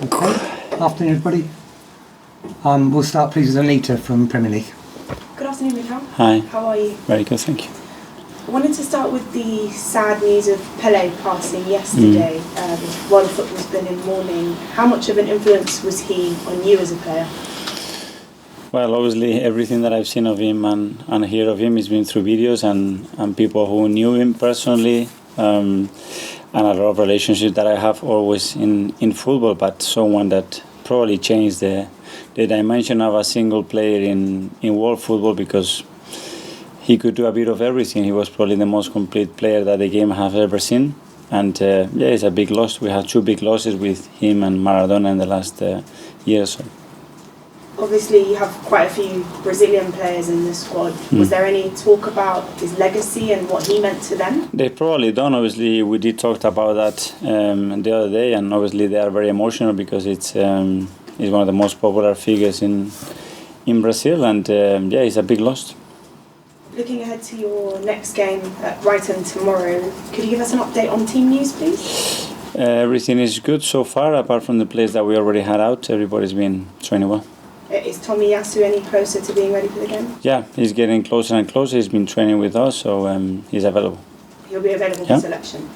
Okay. Afternoon, everybody. We'll start, please, with Anita from Premier League. Good afternoon, Mikel. Hi. How are you? Very good, thank you. I wanted to start with the sad news of Pele passing yesterday. While the football's been in mourning, how much of an influence was he on you as a player? Well, obviously, everything that I've seen of him and hear of him has been through videos and people who knew him personally, and a lot of relationships that I have always in football, but someone that probably changed the dimension of a single player in world football, because he could do a bit of everything. He was probably the most complete player that the game has ever seen. And it's a big loss. We had two big losses with him and Maradona in the last year or so. Obviously, you have quite a few Brazilian players in the squad. Was there any talk about his legacy and what he meant to them? They probably don't. Obviously, we did talk about that the other day, and obviously they are very emotional because it's one of the most popular figures in Brazil, and it's a big loss. Looking ahead to your next game at Brighton tomorrow, could you give us an update on team news, please? Everything is good so far, apart from the players that we already had out. Everybody's been training well. Is Tomiyasu any closer to being ready for the game? Yeah, he's getting closer and closer. He's been training with us, so he's available. He'll be available for selection.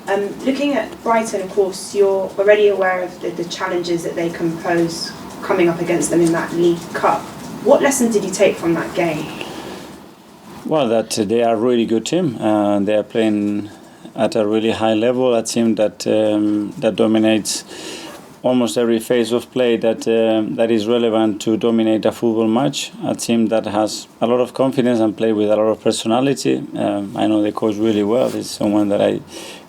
Looking at Brighton, of course, you're already aware of the challenges that they can pose coming up against them in that League Cup. What lessons did you take from that game? Well, that they are a really good team. They are playing at a really high level. A team that dominates almost every phase of play that is relevant to dominate a football match. A team that has a lot of confidence and play with a lot of personality. I know the coach really well. It's someone that I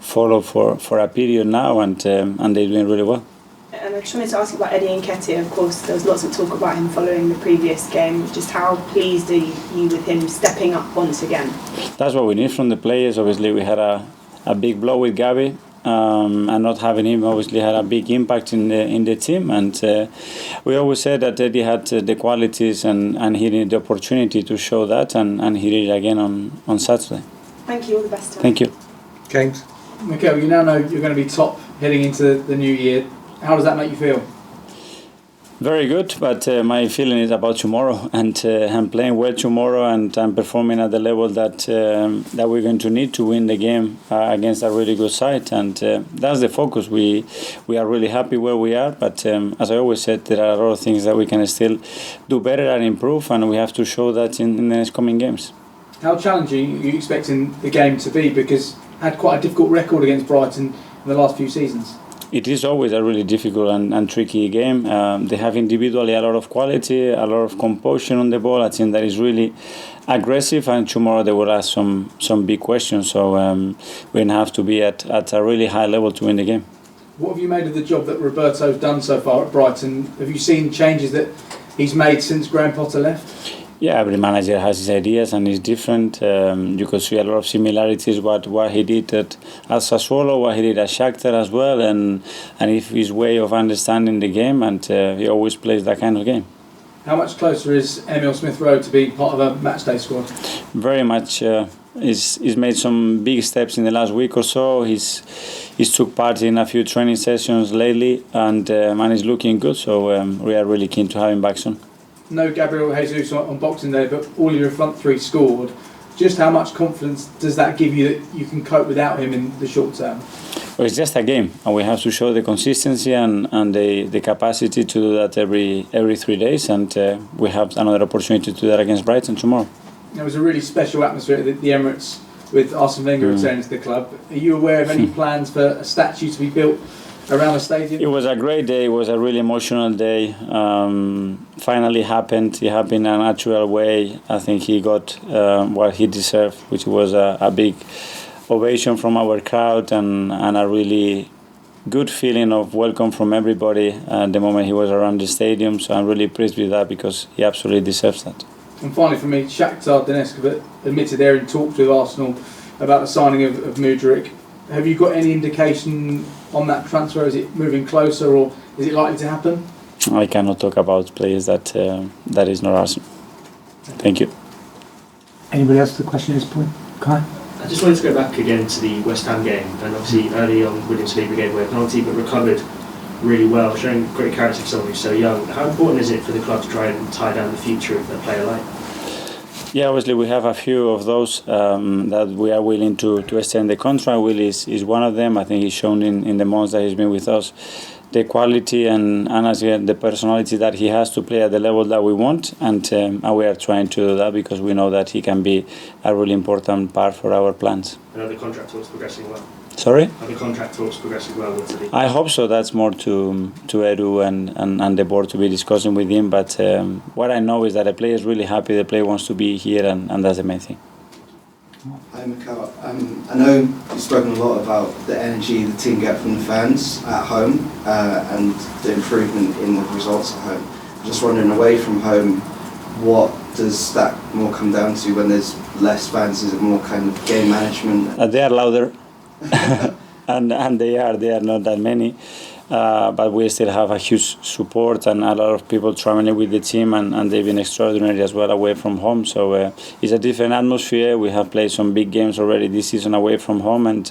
follow for a period now, and they're doing really well. And I just wanted to ask you about Nketiah. Of course, there was lots of talk about him following the previous game. Just how pleased are you with him stepping up once again? That's what we need from the players. Obviously, we had a big blow with Gabi. And not having him obviously had a big impact in the team, and we always said that Eddie had the qualities and he needed the opportunity to show that, and he did it again on Saturday. Thank you, all the best. Thank you. James. Mikel, you now know you're going to be top heading into the new year. How does that make you feel? Very good, but my feeling is about tomorrow, and I'm playing well tomorrow, and I'm performing at the level that we're going to need to win the game against a really good side, and that's the focus. We are really happy where we are, but as I always said, there are a lot of things that we can still do better and improve, and we have to show that in the next coming games. How challenging are you expecting the game to be? Because had quite a difficult record against Brighton in the last few seasons. It is always a really difficult and tricky game. They have individually a lot of quality, a lot of composure on the ball. I think that is really aggressive, and tomorrow they will ask some big questions. So we're going to have to be at a really high level to win the game. What have you made of the job that Roberto's done so far at Brighton? Have you seen changes that he's made since Graham Potter left? Yeah, every manager has his ideas and is different. You could see a lot of similarities what he did at Sassuolo, what he did at Shakhtar as well, and his way of understanding the game, and he always plays that kind of game. How much closer is Emile Smith-Rowe to being part of a matchday squad? Very much. He's made some big steps in the last week or so. He's took part in a few training sessions lately, and he's looking good. So we are really keen to have him back soon. No Gabriel Jesus on Boxing Day, but all your front three scored. Just how much confidence does that give you that you can cope without him in the short term? Well, it's just a game, and we have to show the consistency and the capacity to do that every 3 days, and we have another opportunity to do that against Brighton tomorrow. There was a really special atmosphere at the Emirates with Arsene Wenger returning to the club. Are you aware of any plans for a statue to be built around the stadium? It was a great day. It was a really emotional day. Finally happened. It happened in a natural way. I think he got what he deserved, which was a big ovation from our crowd and a really good feeling of welcome from everybody the moment he was around the stadium. So I'm really pleased with that because he absolutely deserves that. And finally for me, Shakhtar Donetsk have admitted they're in talks with Arsenal about the signing of Mudryk. Have you got any indication on that transfer? Is it moving closer or is it likely to happen? I cannot talk about players that is not Arsenal. Thank you. Anybody else with a question at this point? Kai? I just wanted to go back again to the West Ham game, and obviously early on William Saliba gave away a penalty but recovered really well, showing great character for someone who's so young. How important is it for the club to try and tie down the future of a player like? Yeah, obviously we have a few of those that we are willing to extend the contract. Will is one of them. I think he's shown in the months that he's been with us the quality and honestly the personality that he has to play at the level that we want, and we are trying to do that because we know that he can be a really important part for our plans. And are the contract talks progressing well? Sorry? Are the contract talks progressing well with the... I hope so. That's more to Edu and the board to be discussing with him. But what I know is that the player is really happy. The player wants to be here, and that's the main thing. Hi, Mikel. I know you've spoken a lot about the energy the team get from the fans at home and the improvement in the results at home. I'm just wondering, away from home, what does that more come down to when there's less fans? Is it more kind of game management? They are louder. and they are not that many, but we still have a huge support and a lot of people traveling with the team, and they've been extraordinary as well away from home. So it's a different atmosphere. We have played some big games already this season away from home, and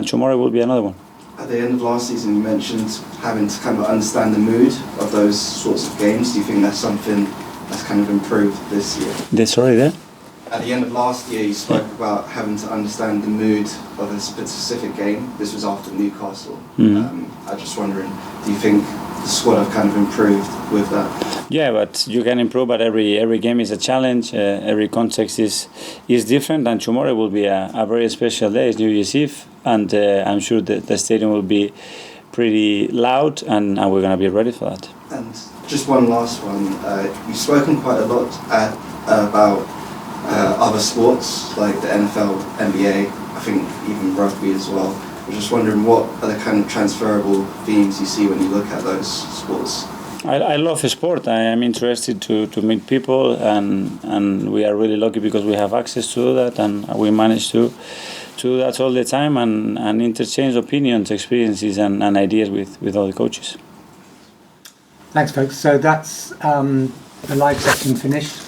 tomorrow will be another one. At the end of last season, you mentioned having to kind of understand the mood of those sorts of games. Do you think that's something that's kind of improved this year? Sorry there? At the end of last year, you spoke about having to understand the mood of a specific game. This was after Newcastle. Mm-hmm. I'm just wondering, do you think the squad have kind of improved with that? Yeah, but you can improve, but every game is a challenge. Every context is different, and tomorrow will be a very special day. It's New Year's Eve, and I'm sure that the stadium will be pretty loud, and we're going to be ready for that. And just one last one. You've spoken quite a lot about other sports like the NFL, NBA, I think even rugby as well. I'm just wondering, what are the kind of transferable themes you see when you look at those sports? I love sport. I am interested to meet people, and we are really lucky because we have access to that, and we manage to do that all the time and interchange opinions, experiences, and ideas with all the coaches. Thanks, folks. So that's the live section finished.